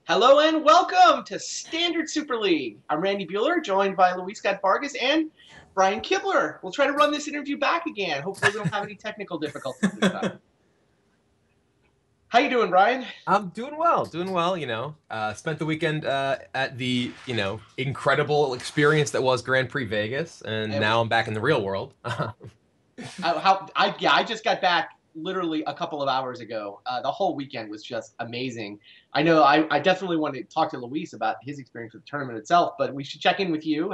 Hello and welcome to Standard Super League. I'm Randy Bueller, joined by Luis Vargas and Brian Kibler. We'll try to run this interview back again. Hopefully we don't have any technical difficulties this time. How you doing, Brian? I'm doing well, spent the weekend at the, incredible experience that was Grand Prix Vegas, and now I'm back in the real world. I just got back literally a couple of hours ago. The whole weekend was just amazing. I know I definitely want to talk to Luis about his experience with the tournament itself, but we should check in with you.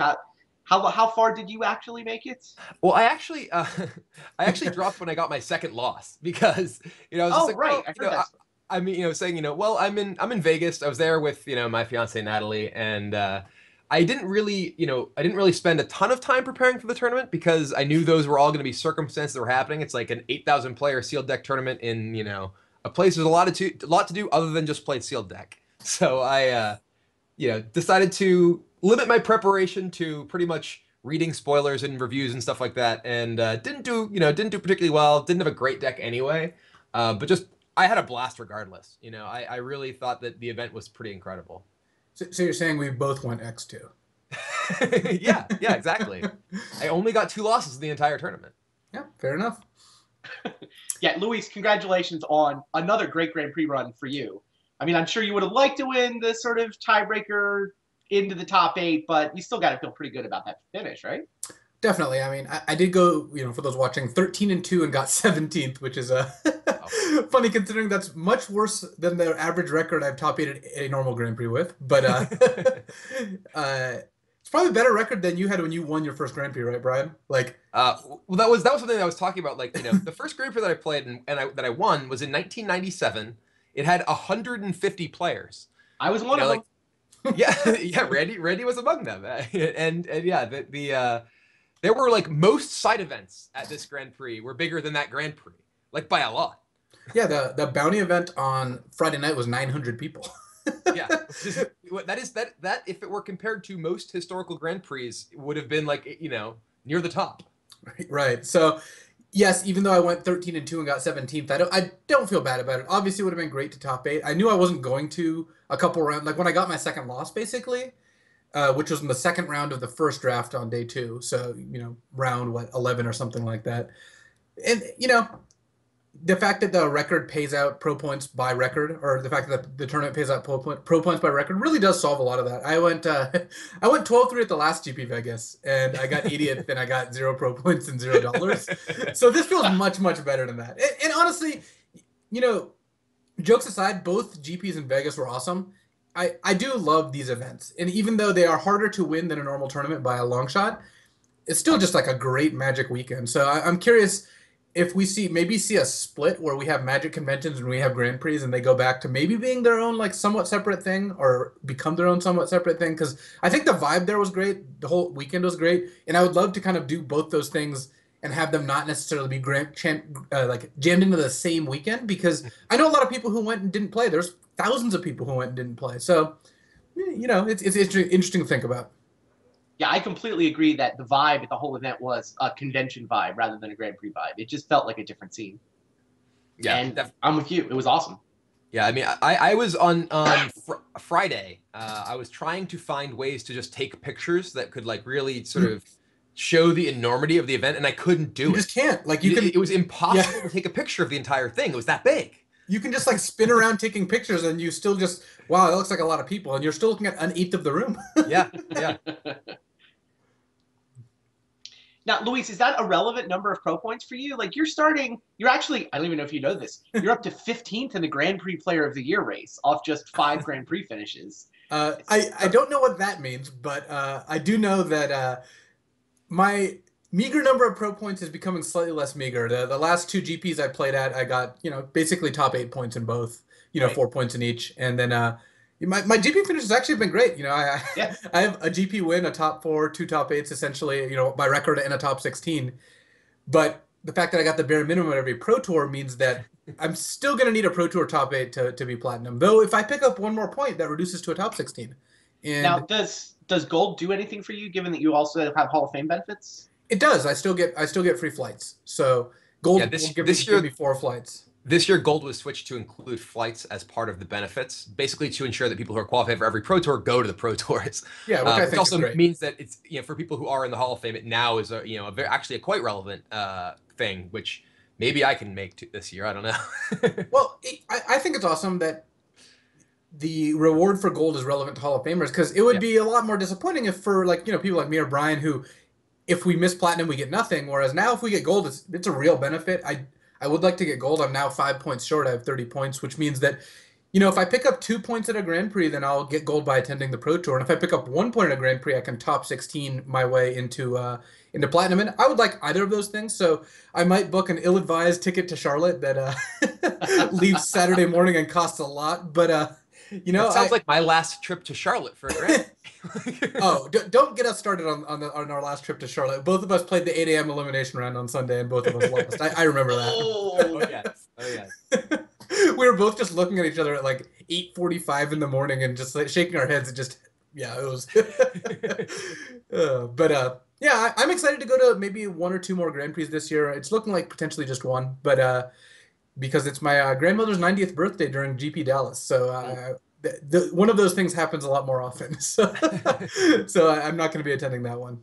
How far did you actually make it? Well, I actually dropped when I got my second loss because, I was just like, right. well, I heard that. I mean, saying, well, I'm in Vegas. I was there with, my fiance Natalie, and I didn't really spend a ton of time preparing for the tournament because I knew those were all going to be circumstances that were happening. It's like an 8,000 player sealed deck tournament in, a place there's a lot to do other than just play sealed deck. So I, decided to limit my preparation to pretty much reading spoilers and reviews and stuff like that, and didn't do particularly well. Didn't have a great deck anyway, but just I had a blast regardless. I really thought that the event was pretty incredible. So you're saying we both went X2? Yeah, exactly. I only got 2 losses in the entire tournament. Yeah, fair enough. Yeah, Luis, congratulations on another great Grand Prix run for you. I mean, I'm sure you would have liked to win the sort of tiebreaker into the top 8, but you still got to feel pretty good about that finish, right? Definitely. I mean, I did go, for those watching, 13-2 and got 17th, which is funny considering that's much worse than the average record I've top 8 at a normal Grand Prix with. But it's probably a better record than you had when you won your first Grand Prix, right, Brian? Well, that was something that I was talking about. The first Grand Prix that I played that I won was in 1997. It had 150 players. I was one of them. Yeah, Randy was among them, and yeah, there were most side events at this Grand Prix were bigger than that Grand Prix, by a lot. Yeah, the bounty event on Friday night was 900 people. Yeah, that if it were compared to most historical Grand Prix, would have been near the top. Right. So, yes, even though I went 13-2 and got 17th, I don't feel bad about it. Obviously, it would have been great to top 8. I knew I wasn't going to a couple rounds, when I got my second loss, basically, which was in the second round of the first draft on day 2. So, round 11 or something like that. And the fact that the record pays out pro points by record, or the fact that the tournament pays out pro points by record, really does solve a lot of that. I went 12-3 at the last GP Vegas, and I got 80th, and I got 0 pro points and $0. So this feels much better than that. And honestly, jokes aside, both GPs in Vegas were awesome. I do love these events, and even though they are harder to win than a normal tournament by a long shot, it's still just a great Magic weekend. So I'm curious if we see a split where we have Magic conventions and we have Grand Prix, and they go back to maybe being their own somewhat separate thing, or become their own somewhat separate thing. Because I think the vibe there was great, the whole weekend was great, and I would love to kind of do both those things and have them not necessarily be jammed into the same weekend. Because I know a lot of people who went and didn't play. There's thousands of people who went and didn't play. So it's interesting to think about. Yeah, I completely agree that the vibe at the whole event was a convention vibe rather than a Grand Prix vibe. It just felt like a different scene. Yeah, and I'm with you. It was awesome. Yeah, I mean, I was on Friday. I was trying to find ways to just take pictures that could really sort of show the enormity of the event, and I couldn't do it. You just can't. It was impossible to take a picture of the entire thing. It was that big. You can just spin around taking pictures, and you still just, wow, that looks like a lot of people, and you're still looking at an eighth of the room. Yeah. Now, Luis, is that a relevant number of pro points for you? You're actually, I don't even know if you know this, you're up to 15th in the Grand Prix Player of the Year race off just 5 Grand Prix finishes. I don't know what that means, but I do know that my meager number of pro points is becoming slightly less meager. The last 2 GPs I played at, I got, basically top 8 points in both, right. 4 points in each. And then my GP finish has actually been great. I have a GP win, a top 4, 2 top 8s, essentially, by record, and a top 16. But the fact that I got the bare minimum at every Pro Tour means that I'm still going to need a Pro Tour top 8 to be platinum. Though if I pick up 1 more point, that reduces to a top 16. And now, does gold do anything for you, given that you also have Hall of Fame benefits? It does. I still get free flights. So gold will give me 4 flights. This year, gold was switched to include flights as part of the benefits, basically to ensure that people who are qualified for every pro tour go to the pro tours. Yeah, which I Which think is also great. means that it's, for people who are in the Hall of Fame, it now is actually a quite relevant thing, which maybe I can make this year. I don't know. Well, I think it's awesome that the reward for gold is relevant to Hall of Famers, because it would Yeah. be a lot more disappointing if for people like me or Brian, who if we miss platinum we get nothing, whereas now if we get gold it's a real benefit. I would like to get gold. I'm now 5 points short. I have 30 points, which means that if I pick up 2 points at a Grand Prix, then I'll get gold by attending the Pro Tour. And if I pick up 1 point at a Grand Prix, I can top 16 my way into platinum. And I would like either of those things. So I might book an ill-advised ticket to Charlotte that leaves Saturday morning and costs a lot. But That sounds like my last trip to Charlotte for a Grand Prix. Oh, don't get us started on our last trip to Charlotte. Both of us played the 8 a.m. elimination round on Sunday, and both of us lost. I remember that. Oh yes, oh yes. We were both just looking at each other at like 8:45 in the morning and just like shaking our heads. And just it was. Yeah, I'm excited to go to maybe 1 or 2 more Grand Prix this year. It's looking like potentially just one, but because it's my grandmother's 90th birthday during GP Dallas, so. One of those things happens a lot more often, so I'm not going to be attending that one.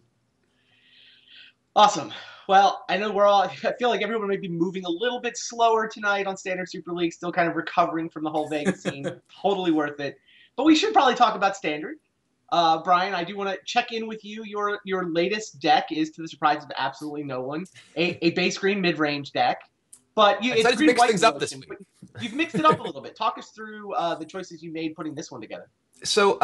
Awesome. Well, I know I feel like everyone may be moving a little bit slower tonight on Standard Super League, still kind of recovering from the whole Vegas scene. Totally worth it. But we should probably talk about Standard. Brian, I do want to check in with you. Your latest deck is, to the surprise of absolutely no one, a base green mid-range deck. But it's green mix white things up this week. You've mixed it up a little bit. Talk us through the choices you made putting this one together. So,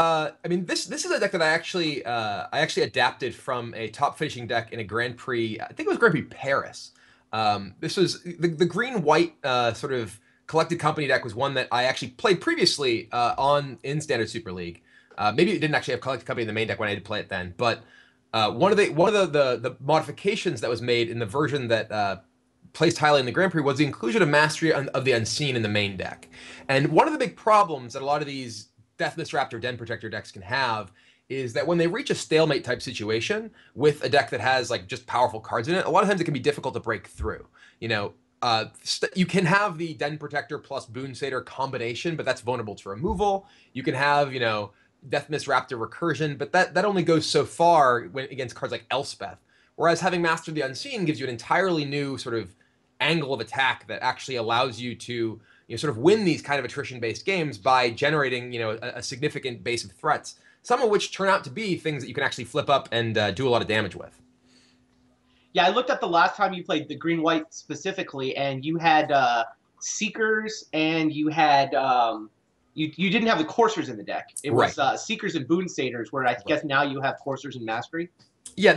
this is a deck that I actually adapted from a top finishing deck in a Grand Prix. I think it was Grand Prix Paris. This was the green white sort of collected company deck was one that I actually played previously in Standard Super League. Maybe it didn't actually have collected company in the main deck when I did play it then, but one of the modifications that was made in the version that placed highly in the Grand Prix was the inclusion of Mastery of the Unseen in the main deck. And one of the big problems that a lot of these Deathless Raptor Den Protector decks can have is that when they reach a stalemate type situation with a deck that has like just powerful cards in it, a lot of times it can be difficult to break through. You can have the Den Protector plus Boon Satyr combination, but that's vulnerable to removal. You can have, Deathmiss Raptor Recursion, but that only goes so far when against cards like Elspeth. Whereas having Master of the Unseen gives you an entirely new sort of angle of attack that actually allows you to sort of win these kind of attrition-based games by generating a significant base of threats, some of which turn out to be things that you can actually flip up and do a lot of damage with. Yeah, I looked up the last time you played the green-white specifically, and you had Seekers, and you had you didn't have the Coursers in the deck. It was Seekers and Boon Satyrs, where I guess now you have Coursers and Mastery. Yeah,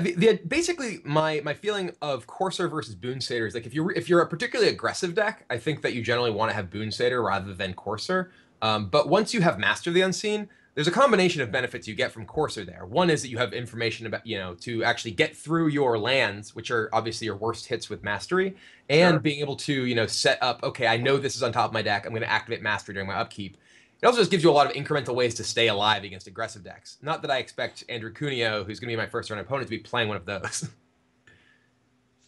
basically my feeling of Courser versus Boon Satyr is like if you're a particularly aggressive deck, I think that you generally want to have Boon Satyr rather than Courser. But once you have Master of the Unseen, there's a combination of benefits you get from Courser there. One is that you have information about to actually get through your lands, which are obviously your worst hits with Mastery, and being able to set up. Okay, I know this is on top of my deck. I'm going to activate Mastery during my upkeep. It also just gives you a lot of incremental ways to stay alive against aggressive decks. Not that I expect Andrew Cuneo, who's going to be my first round opponent, to be playing one of those.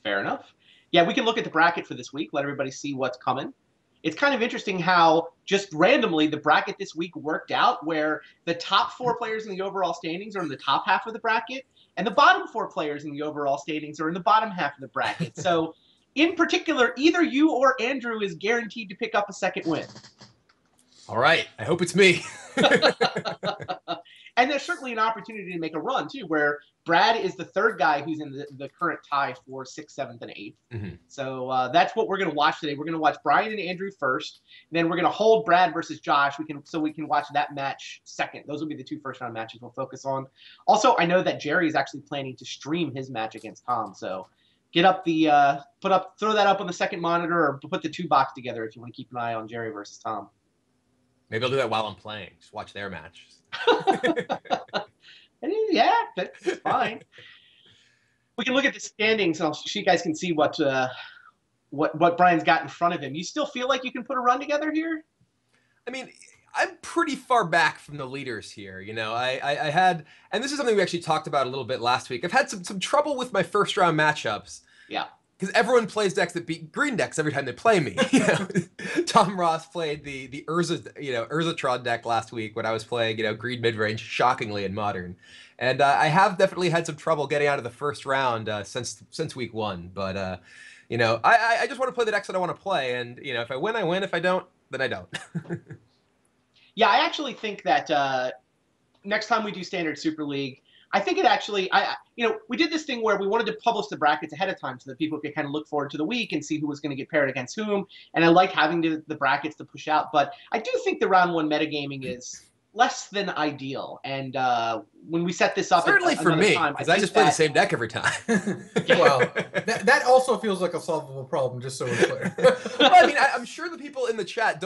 Fair enough. Yeah, we can look at the bracket for this week, let everybody see what's coming. It's kind of interesting how just randomly the bracket this week worked out where the top 4 players in the overall standings are in the top half of the bracket, and the bottom 4 players in the overall standings are in the bottom half of the bracket. So, in particular, either you or Andrew is guaranteed to pick up a second win. All right. I hope it's me. And there's certainly an opportunity to make a run, too, where Brad is the 3rd guy who's in the current tie for 6th, 7th, and 8th. Mm-hmm. So that's what we're going to watch today. We're going to watch Brian and Andrew first. Then we're going to hold Brad versus Josh. So we can watch that match second. Those will be the 2 first-round matches we'll focus on. Also, I know that Jerry is actually planning to stream his match against Tom. So get up throw that up on the second monitor or put the 2 box together if you want to keep an eye on Jerry versus Tom. Maybe I'll do that while I'm playing. Just watch their match. Yeah, that's fine. We can look at the standings so you guys can see what Brian's got in front of him. You still feel like you can put a run together here? I mean, I'm pretty far back from the leaders here. I had, and this is something we actually talked about a little bit last week. I've had some trouble with my first round matchups. Yeah. because everyone plays decks that beat green decks every time they play me. You know, Tom Ross played the Urzatron deck last week when I was playing green mid range, shockingly in Modern, and I have definitely had some trouble getting out of the first round since week one. But I just want to play the decks that I want to play, and if I win, I win. If I don't, then I don't. Yeah, I actually think that next time we do Standard Super League, I think it actually, we did this thing where we wanted to publish the brackets ahead of time so that people could kind of look forward to the week and see who was going to get paired against whom. And I like having the brackets to push out. But I do think the round one metagaming is less than ideal. And when we set this up, certainly for me, because I just play the same deck every time. Well, that also feels like a solvable problem, just so we're clear. Well, I mean, I'm sure the people in the chat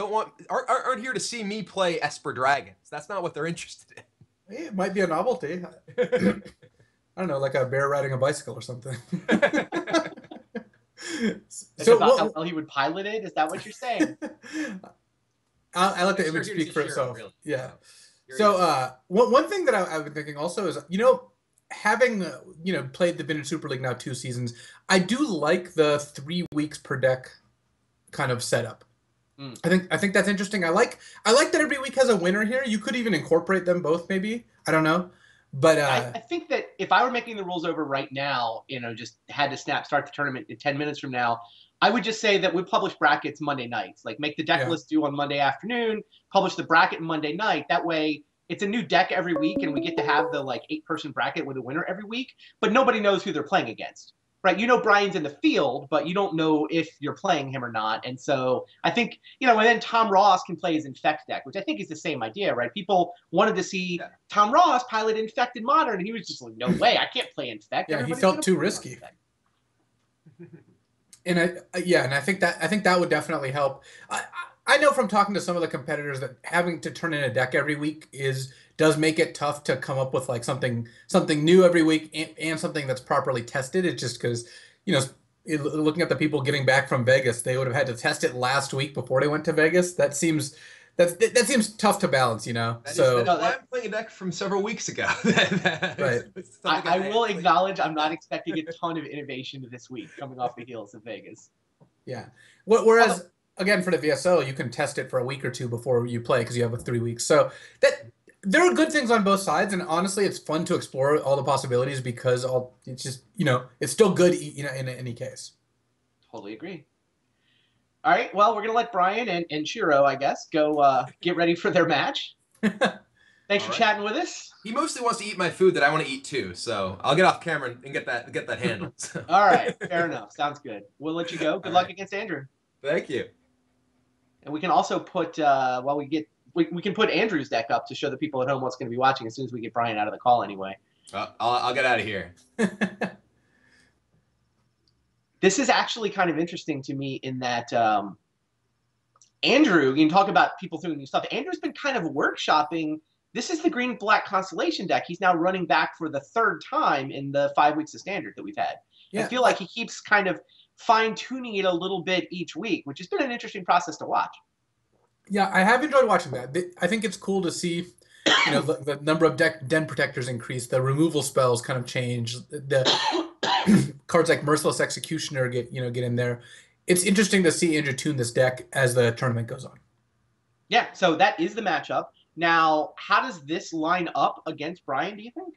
aren't here to see me play Esper Dragons. That's not what they're interested in. It might be a novelty. I don't know, like a bear riding a bicycle or something. How he would pilot it? Is that what you're saying? I let the image speak for itself. Really. Yeah. So one thing that I've been thinking also is, having played the Vintage Super League now 2 seasons, I do like the 3 weeks per deck kind of setup. I think that's interesting. I like that every week has a winner here. You could even incorporate them both, maybe. I don't know, but I think that if I were making the rules over right now, just had to start the tournament in 10 minutes from now, I would just say that we publish brackets Monday nights. Like make the deck list due on Monday afternoon, publish the bracket Monday night. That way, it's a new deck every week, and we get to have the 8-person bracket with a winner every week. But nobody knows who they're playing against. Right, Brian's in the field, but you don't know if you're playing him or not. And so I think, and then Tom Ross can play his Infect deck, which I think is the same idea, right? People wanted to see Tom Ross pilot Infect in Modern, and he was just like, no way, I can't play Infect. Yeah, he felt too risky. And I think that would definitely help. I know from talking to some of the competitors that having to turn in a deck every week does make it tough to come up with something new every week and something that's properly tested. It's just because looking at the people getting back from Vegas, they would have had to test it last week before they went to Vegas. That seems tough to balance, That's why I'm playing a deck from several weeks ago. Right. I will acknowledge I'm not expecting a ton of innovation this week coming off the heels of Vegas. Yeah. Whereas, again, for the VSO, you can test it for a week or two before you play because you have 3 weeks. So there are good things on both sides, and honestly, it's fun to explore all the possibilities because it's just it's still good in any case. Totally agree. All right, well, we're gonna let Brian and Shiro, I guess, go get ready for their match. Thanks for chatting with us. He mostly wants to eat my food that I want to eat too, so I'll get off camera and get that handled. All right, fair enough. Sounds good. We'll let you go. Good luck against Andrew. Thank you. And we can also put we can put Andrew's deck up to show the people at home what's going to be watching as soon as we get Brian out of the call anyway. I'll get out of here. This is actually kind of interesting to me in that Andrew, you can talk about people doing new stuff. Andrew's been kind of workshopping. This is the green-black Constellation deck. He's now running back for the 3rd time in the 5 weeks of Standard that we've had. Yeah. I feel like he keeps kind of fine-tuning it a little bit each week, which has been an interesting process to watch. Yeah, I have enjoyed watching that. I think it's cool to see, the number of den protectors increase, the removal spells kind of change, the cards like Merciless Executioner get in there. It's interesting to see Andrew tune this deck as the tournament goes on. Yeah, so that is the matchup. Now, how does this line up against Brian, do you think?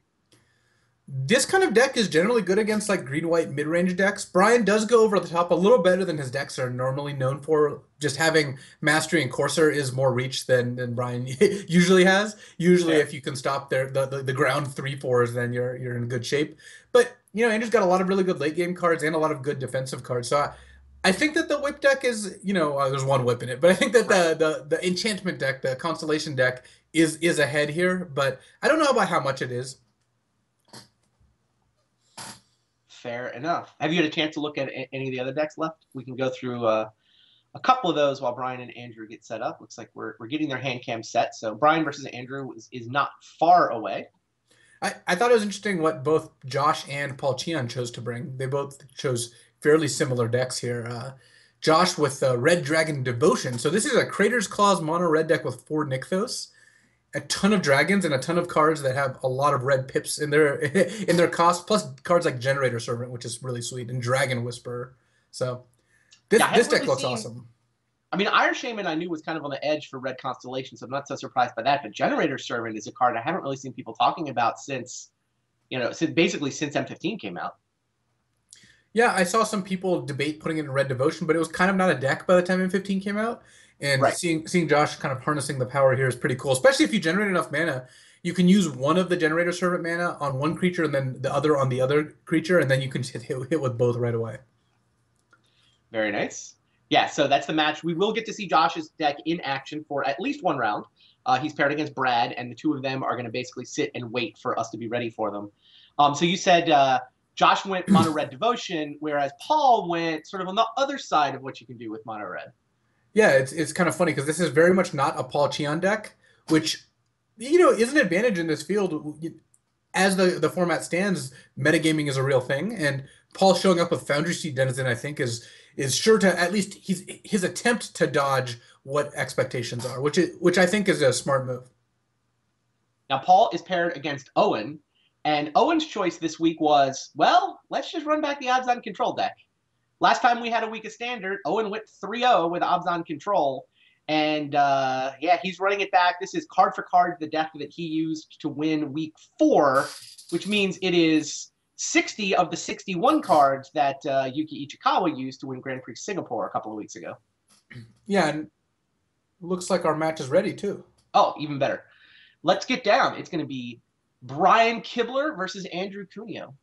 This kind of deck is generally good against green-white mid-range decks. Brian does go over the top a little better than his decks are normally known for. Just having Mastery and Courser is more reach than Brian usually has. Usually, if you can stop the ground 3/4s, then you're in good shape. But Andrew's got a lot of really good late game cards and a lot of good defensive cards. So I think that the whip deck is there's one whip in it, but I think that the enchantment deck, the Constellation deck, is ahead here. But I don't know about how much it is. Fair enough. Have you had a chance to look at any of the other decks left? We can go through a couple of those while Brian and Andrew get set up. Looks like we're getting their hand cam set. So Brian versus Andrew is not far away. I thought it was interesting what both Josh and Paul Cheon chose to bring. They both chose fairly similar decks here. Josh with Red Dragon Devotion. So this is a Crater's Claws mono red deck with 4 Nykthos. A ton of dragons and a ton of cards that have a lot of red pips in their cost, plus cards like Generator Servant, which is really sweet, and Dragon Whisperer. So this Yeah, I haven't deck really looks seen. awesome. I mean, Iron Shaman I knew was kind of on the edge for Red Constellation, so I'm not so surprised by that. But Generator Servant is a card I haven't really seen people talking about since, basically since M15 came out. Yeah, I saw some people debate putting it in Red Devotion, but it was kind of not a deck by the time M15 came out. And Right. seeing Josh kind of harnessing the power here is pretty cool, especially if you generate enough mana. You can use one of the Generator Servant mana on one creature and then the other on the other creature, and then you can hit with both right away. Very nice. Yeah, so that's the match. We will get to see Josh's deck in action for at least one round. He's paired against Brad, and the two of them are going to basically sit and wait for us to be ready for them. So you said Josh went Mono Red Devotion, whereas Paul went sort of on the other side of what you can do with Mono Red. Yeah, it's kind of funny because this is very much not a Paul Cheon deck, which is an advantage in this field. As the format stands, metagaming is a real thing, and Paul showing up with Foundry Seed Denizen, I think, is sure to at least his attempt to dodge what expectations are, which I think is a smart move. Now, Paul is paired against Owen, and Owen's choice this week was, well, let's just run back the odds-on control deck. Last time we had a week of Standard, Owen went 3-0 with odds-on control, and yeah, he's running it back. This is card for card the deck that he used to win week 4, which means it is 60 of the 61 cards that Yuki Ichikawa used to win Grand Prix Singapore a couple of weeks ago. Yeah, and looks like our match is ready too. Oh, even better. Let's get down. It's going to be Brian Kibler versus Andrew Cuneo.